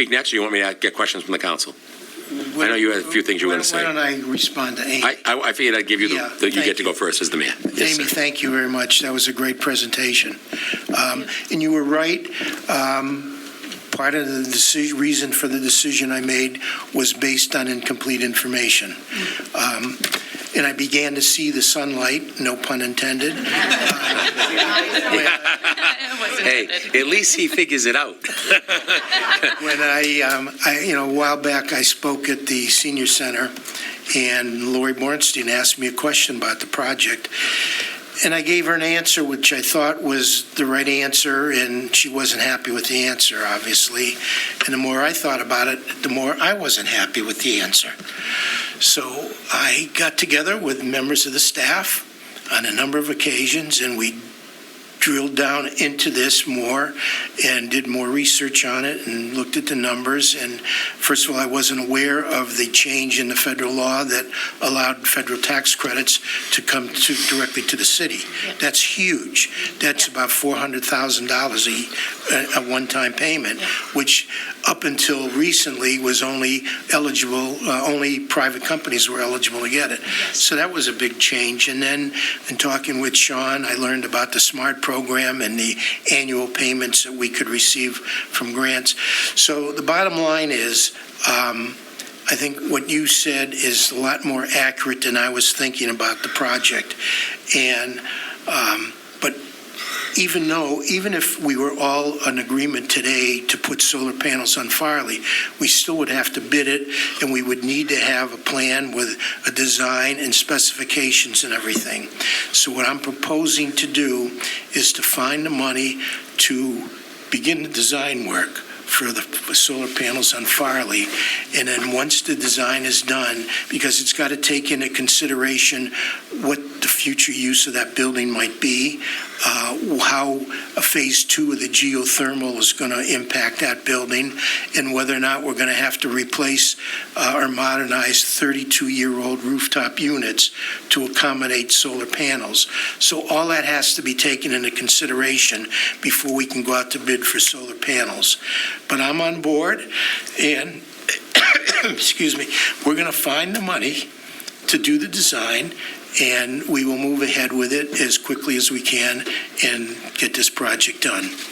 Speak next, or you want me to get questions from the council? I know you had a few things you were going to say. Why don't I respond to Amy? I figured I'd give you Yeah, you get thank to go first as the mayor. Yes, Amy, sir. thank you very much. That was a great presentation. And you were right. Part of the reason for the decision I made was based on incomplete information. And I began to see the sunlight, no pun intended. Hey, at least he figures it out. When a while back, I spoke at the senior center, and Lori Bornstein asked me a question about the project. And I gave her an answer which I thought was the right answer, and she wasn't happy with the answer, obviously. And the more I thought about it, the more I wasn't happy with the answer. So I got together with members of the staff on a number of occasions, and we drilled down into this more and did more research on it and looked at the numbers. And first of all, I wasn't aware of the change in the federal law that allowed federal tax credits to come directly to the city. Yep. That's huge. That's Yep. about $400,000 a one-time payment, Yep. which up until recently was only eligible, only private companies were eligible to get it. Yes. So that was a big change. And then in talking with Sean, I learned about the SMART program and the annual payments that we could receive from grants. So the bottom line is, I think what you said is a lot more accurate than I was thinking about the project. And, but even if we were all in agreement today to put solar panels on Farley, we still would have to bid it, and we would need to have a plan with a design and specifications and everything. So what I'm proposing to do is to find the money to begin the design work for the solar panels on Farley. And then once the design is done, because it's got to take into consideration what the future use of that building might be, how a phase 2 of the geothermal is going to impact that building, and whether or not we're going to have to replace or modernize 32-year-old rooftop units to accommodate solar panels. So all that has to be taken into consideration before we can go out to bid for solar panels. But I'm on board, and excuse me, we're going to find the money to do the design, and we will move ahead with it as quickly as we can and get this project done.